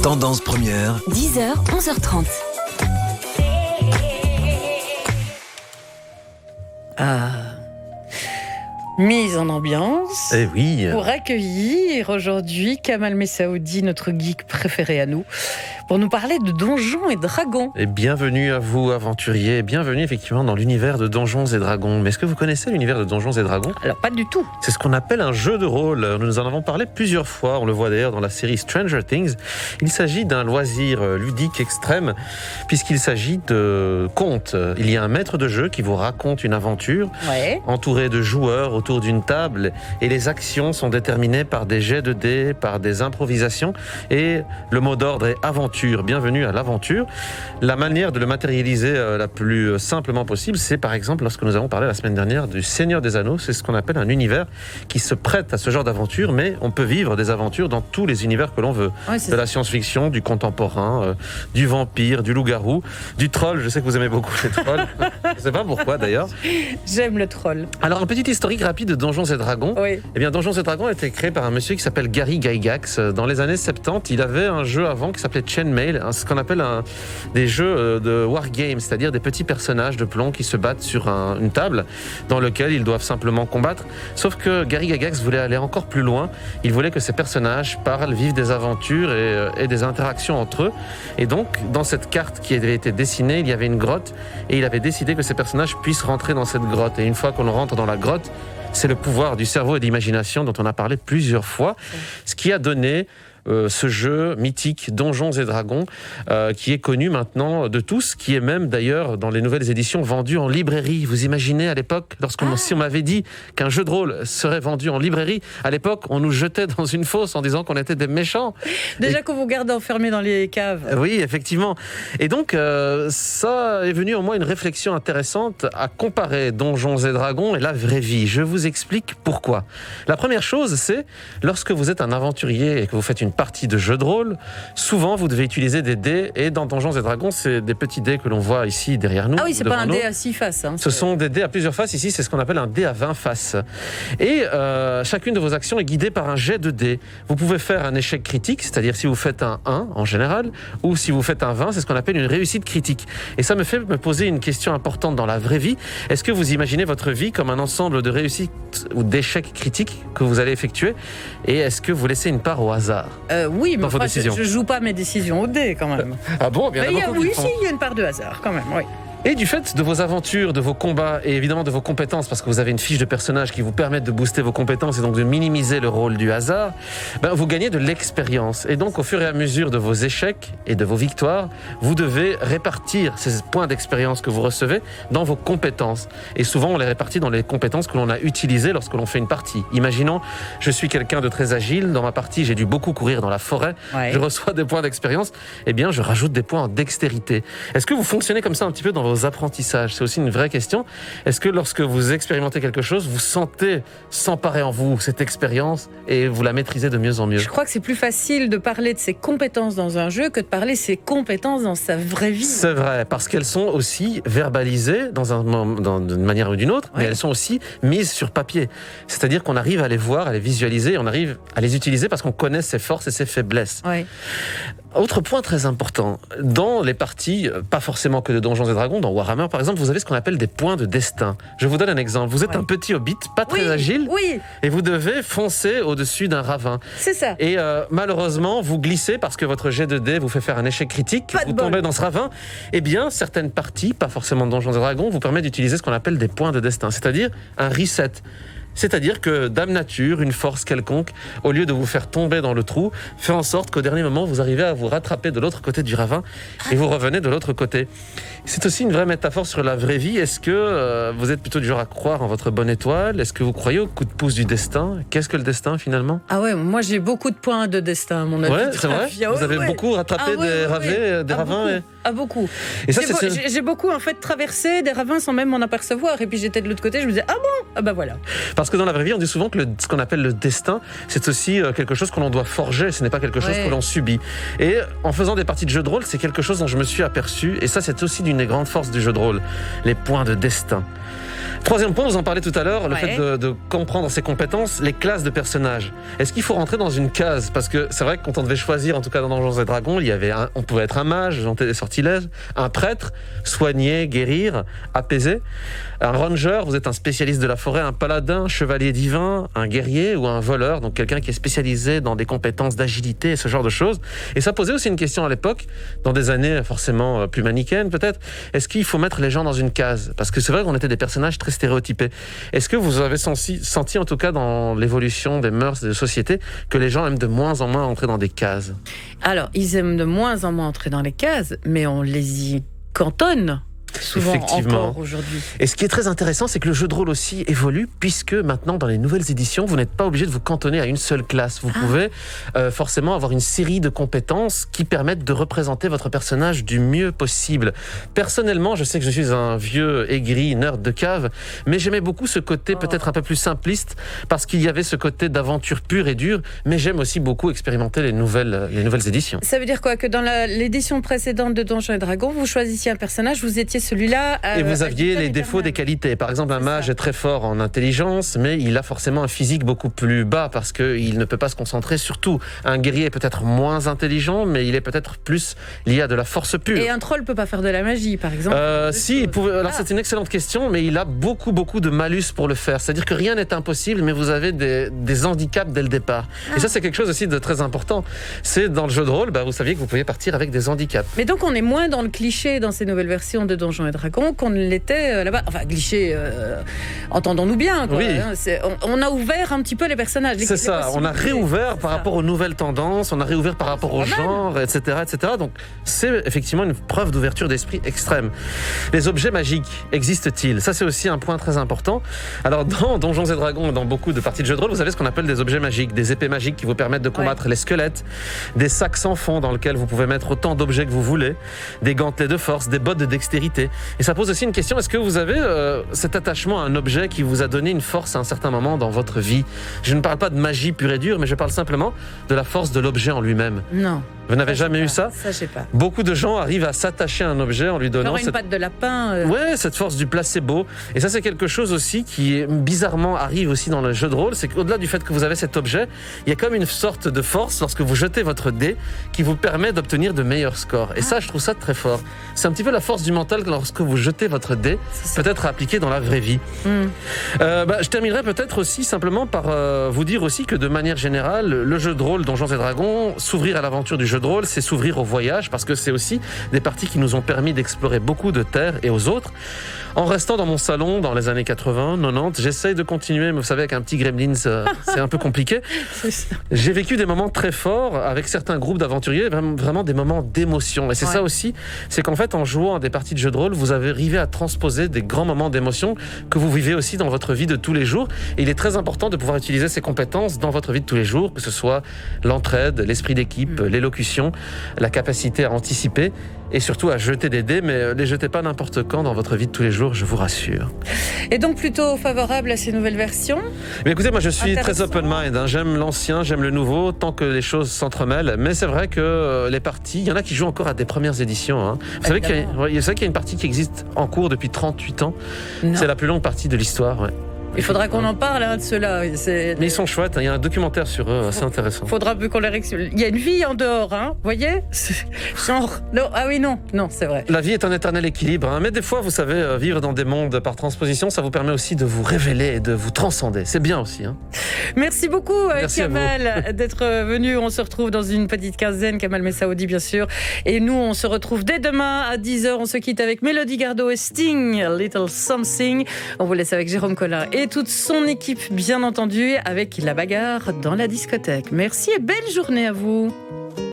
Tendance première. 10h, 11h30. Mise en ambiance. Eh oui. Pour accueillir aujourd'hui Kamal Messaoudi, notre geek préféré à nous, pour nous parler de Donjons et Dragons. Et bienvenue à vous, aventuriers. Bienvenue effectivement dans l'univers de Donjons et Dragons. Mais est-ce que vous connaissez l'univers de Donjons et Dragons ? Alors, pas du tout. C'est ce qu'on appelle un jeu de rôle. Nous en avons parlé plusieurs fois. On le voit d'ailleurs dans la série Stranger Things. Il s'agit d'un loisir ludique extrême, puisqu'il s'agit de contes. Il y a un maître de jeu qui vous raconte une aventure, entouré de joueurs autour d'une table, et les actions sont déterminées par des jets de dés, par des improvisations, et le mot d'ordre est aventure. Bienvenue à l'aventure. La manière de le matérialiser la plus simplement possible, c'est par exemple lorsque nous avons parlé la semaine dernière du Seigneur des Anneaux. C'est ce qu'on appelle un univers qui se prête à ce genre d'aventure, mais on peut vivre des aventures dans tous les univers que l'on veut. De la science-fiction, du contemporain, du vampire, du loup-garou, du troll. Je sais que vous aimez beaucoup les trolls. Je ne sais pas pourquoi d'ailleurs. J'aime le troll. Alors, un petit historique rapide de Donjons et Dragons. Oui. Eh bien, Donjons et Dragons a été créé par un monsieur qui s'appelle Gary Gygax. Dans les années 70, il avait un jeu avant qui s'appelait Chainmail, ce qu'on appelle des jeux de wargame, c'est-à-dire des petits personnages de plomb qui se battent sur une table dans lequel ils doivent simplement combattre. Sauf que Gary Gygax voulait aller encore plus loin. Il voulait que ces personnages parlent, vivent des aventures et des interactions entre eux. Et donc, dans cette carte qui avait été dessinée, il y avait une grotte et il avait décidé que ces personnages puissent rentrer dans cette grotte. Et une fois qu'on rentre dans la grotte, c'est le pouvoir du cerveau et de l'imagination dont on a parlé plusieurs fois, ce qui a donné ce jeu mythique Donjons et Dragons qui est connu maintenant de tous, qui est même d'ailleurs dans les nouvelles éditions vendu en librairie. Vous imaginez à l'époque, si on m'avait dit qu'un jeu de rôle serait vendu en librairie, à l'époque on nous jetait dans une fosse en disant qu'on était des méchants. Déjà qu'on vous garde enfermés dans les caves. Oui, effectivement. Et donc ça est venu en moi une réflexion intéressante à comparer Donjons et Dragons et la vraie vie. Je vous explique pourquoi. La première chose, c'est lorsque vous êtes un aventurier et que vous faites une partie de jeu de rôle, souvent vous devez utiliser des dés, et dans Donjons et Dragons, c'est des petits dés que l'on voit ici derrière nous. Ah oui, c'est pas un dé à 6 faces. Ce sont des dés à plusieurs faces. Ici, c'est ce qu'on appelle un dé à 20 faces. Et chacune de vos actions est guidée par un jet de dés. Vous pouvez faire un échec critique, c'est-à-dire si vous faites un 1 en général, ou si vous faites un 20, c'est ce qu'on appelle une réussite critique. Et ça me fait me poser une question importante dans la vraie vie. Est-ce que vous imaginez votre vie comme un ensemble de réussites ou d'échecs critiques que vous allez effectuer? Et est-ce que vous laissez une part au hasard? Oui, mais enfin, je joue pas mes décisions au dé quand même. Ah bon? Bien, oui, il y a une part de hasard quand même, oui. Et du fait de vos aventures, de vos combats et évidemment de vos compétences, parce que vous avez une fiche de personnage qui vous permet de booster vos compétences et donc de minimiser le rôle du hasard, vous gagnez de l'expérience. Et donc au fur et à mesure de vos échecs et de vos victoires, vous devez répartir ces points d'expérience que vous recevez dans vos compétences. Et souvent on les répartit dans les compétences que l'on a utilisées lorsque l'on fait une partie. Imaginons, je suis quelqu'un de très agile, dans ma partie j'ai dû beaucoup courir dans la forêt, je reçois des points d'expérience, eh bien je rajoute des points en dextérité. Est-ce que vous fonctionnez comme ça un petit peu dans vos apprentissages? C'est aussi une vraie question. Est-ce que lorsque vous expérimentez quelque chose, vous sentez s'emparer en vous cette expérience et vous la maîtrisez de mieux en mieux? Je crois que c'est plus facile de parler de ses compétences dans un jeu que de parler de ses compétences dans sa vraie vie. C'est vrai, parce qu'elles sont aussi verbalisées d'une manière ou d'une autre, mais elles sont aussi mises sur papier. C'est-à-dire qu'on arrive à les voir, à les visualiser, et on arrive à les utiliser parce qu'on connaît ses forces et ses faiblesses. Autre point très important, dans les parties, pas forcément que de Donjons et Dragons, dans Warhammer par exemple, vous avez ce qu'on appelle des points de destin. Je vous donne un exemple. Vous êtes un petit hobbit, pas très agile, et vous devez foncer au-dessus d'un ravin. C'est ça. Et malheureusement, vous glissez parce que votre jet de dés vous fait faire un échec critique, vous tombez dans ce ravin. Eh bien, certaines parties, pas forcément de Donjons et Dragons, vous permettent d'utiliser ce qu'on appelle des points de destin, c'est-à-dire un reset. C'est-à-dire que Dame Nature, une force quelconque, au lieu de vous faire tomber dans le trou, fait en sorte qu'au dernier moment, vous arrivez à vous rattraper de l'autre côté du ravin et vous revenez de l'autre côté. C'est aussi une vraie métaphore sur la vraie vie. Est-ce que vous êtes plutôt du genre à croire en votre bonne étoile? Est-ce que vous croyez au coup de pouce du destin? Qu'est-ce que le destin finalement? Ah ouais, moi j'ai beaucoup de points de destin à mon avis. Ouais, c'est vrai. Vous avez beaucoup rattrapé des ravins. Beaucoup. Et ça, j'ai beaucoup en fait traversé des ravins sans même m'en apercevoir. Et puis j'étais de l'autre côté, je me disais ah bon, ah bah voilà. Parce que dans la vraie vie, on dit souvent que ce qu'on appelle le destin, c'est aussi quelque chose que l'on doit forger. Ce n'est pas quelque chose que l'on subit. Et en faisant des parties de jeux de rôle, c'est quelque chose dont je me suis aperçu. Et ça, c'est aussi d'une des grandes forces du jeu de rôle, les points de destin. Troisième point, vous en parlez tout à l'heure, le Ouais. fait de comprendre ses compétences, les classes de personnages. Est-ce qu'il faut rentrer dans une case? Parce que c'est vrai que quand on devait choisir, en tout cas dans Donjons et Dragons, on pouvait être un mage, jeter des sortilèges, un prêtre, soigner, guérir, apaiser, un ranger, vous êtes un spécialiste de la forêt, un paladin, un chevalier divin, un guerrier ou un voleur, donc quelqu'un qui est spécialisé dans des compétences d'agilité et ce genre de choses. Et ça posait aussi une question à l'époque, dans des années forcément plus manichéennes peut-être, est-ce qu'il faut mettre les gens dans une case? Parce que c'est vrai qu'on était des personnages très stéréotypés. Est-ce que vous avez senti en tout cas dans l'évolution des mœurs et des sociétés que les gens aiment de moins en moins entrer dans des cases? Alors, ils aiment de moins en moins entrer dans les cases, mais on les y cantonne. Souvent Effectivement. encore aujourd'hui. Et ce qui est très intéressant, c'est que le jeu de rôle aussi évolue, puisque maintenant, dans les nouvelles éditions, vous n'êtes pas obligé de vous cantonner à une seule classe. Vous pouvez forcément avoir une série de compétences qui permettent de représenter votre personnage du mieux possible. Personnellement, je sais que je suis un vieux aigri nerd de cave, mais j'aimais beaucoup ce côté peut-être un peu plus simpliste, parce qu'il y avait ce côté d'aventure pure et dure, mais j'aime aussi beaucoup expérimenter les nouvelles éditions. Ça veut dire quoi? Que dans l'édition précédente de Donjons et Dragons, vous choisissiez un personnage, vous étiez celui-là. Et vous aviez les éternel. défauts des qualités. Par exemple, un mage est très fort en intelligence, mais il a forcément un physique beaucoup plus bas parce qu'il ne peut pas se concentrer sur tout. Un guerrier est peut-être moins intelligent, mais il est peut-être plus lié à de la force pure. Et un troll peut pas faire de la magie, par exemple. Si, alors c'est une excellente question, mais il a beaucoup de malus pour le faire. C'est-à-dire que rien n'est impossible, mais vous avez des handicaps dès le départ. Et ça, c'est quelque chose aussi de très important. C'est dans le jeu de rôle, vous saviez que vous pouviez partir avec des handicaps. Mais donc on est moins dans le cliché dans ces nouvelles versions de Donjons et Dragons qu'on ne l'était là-bas. Enfin, cliché, entendons-nous bien. Quoi, Oui. hein. On a ouvert un petit peu les personnages. C'est ça, on a réouvert par ça. rapport aux nouvelles tendances, on a réouvert par rapport au genre, etc., etc. Donc c'est effectivement une preuve d'ouverture d'esprit extrême. Les objets magiques existent-ils? Ça, c'est aussi un point très important. Alors dans Donjons et Dragons, dans beaucoup de parties de jeux de rôle, vous avez ce qu'on appelle des objets magiques, des épées magiques qui vous permettent de combattre les squelettes, des sacs sans fond dans lesquels vous pouvez mettre autant d'objets que vous voulez, des gantelets de force, des bottes de dextérité. Et ça pose aussi une question, est-ce que vous avez cet attachement à un objet qui vous a donné une force à un certain moment dans votre vie? Je ne parle pas de magie pure et dure, mais je parle simplement de la force de l'objet en lui-même. Non. Vous n'avez jamais eu ça? Ça, je sais pas. Beaucoup de gens arrivent à s'attacher à un objet en lui donnant Genre une patte de lapin. Ouais, cette force du placebo. Et ça, c'est quelque chose aussi qui bizarrement arrive aussi dans le jeu de rôle. C'est qu'au-delà du fait que vous avez cet objet, il y a comme une sorte de force lorsque vous jetez votre dé qui vous permet d'obtenir de meilleurs scores. Et ça, je trouve ça très fort. C'est un petit peu la force du mental lorsque vous jetez votre dé, peut-être appliquée dans la vraie vie. Je terminerai peut-être aussi simplement par vous dire aussi que de manière générale, le jeu de rôle Donjons et Dragons, s'ouvrir à l'aventure du jeu de rôle, c'est s'ouvrir au voyage, parce que c'est aussi des parties qui nous ont permis d'explorer beaucoup de terres et aux autres. En restant dans mon salon dans les années 80, 90, j'essaye de continuer, mais vous savez, avec un petit Gremlins, c'est un peu compliqué. J'ai vécu des moments très forts avec certains groupes d'aventuriers, vraiment des moments d'émotion. Et c'est ça aussi, c'est qu'en fait, en jouant à des parties de jeux de rôle, vous avez arrivé à transposer des grands moments d'émotion que vous vivez aussi dans votre vie de tous les jours. Et il est très important de pouvoir utiliser ces compétences dans votre vie de tous les jours, que ce soit l'entraide, l'esprit d'équipe, l'élocution, la capacité à anticiper et surtout à jeter des dés, mais les jetez pas n'importe quand dans votre vie de tous les jours, je vous rassure. Et donc plutôt favorable à ces nouvelles versions? Mais écoutez, moi je suis très open mind, hein. J'aime l'ancien, j'aime le nouveau, tant que les choses s'entremêlent, mais c'est vrai que les parties, il y en a qui jouent encore à des premières éditions. Hein. Vous savez qu'il y a une partie qui existe en cours depuis 38 ans, c'est la plus longue partie de l'histoire. Ouais. Il faudra qu'on en parle de ceux-là. Mais ils sont chouettes, il y a un documentaire sur eux, c'est intéressant. Il faudra qu'on les réexplique. Il y a une vie en dehors, hein, vous voyez? Genre, non, non, c'est vrai. La vie est un éternel équilibre, hein, mais des fois, vous savez, vivre dans des mondes par transposition, ça vous permet aussi de vous révéler et de vous transcender. C'est bien aussi. Hein. Merci beaucoup, Merci Kamal, d'être venu. On se retrouve dans une petite quinzaine, Kamal Messaoudi, bien sûr. Et nous, on se retrouve dès demain à 10h. On se quitte avec Mélodie Gardot et Sting, Little Something. On vous laisse avec Jérôme Collin et toute son équipe, bien entendu, avec la bagarre dans la discothèque. Merci et belle journée à vous.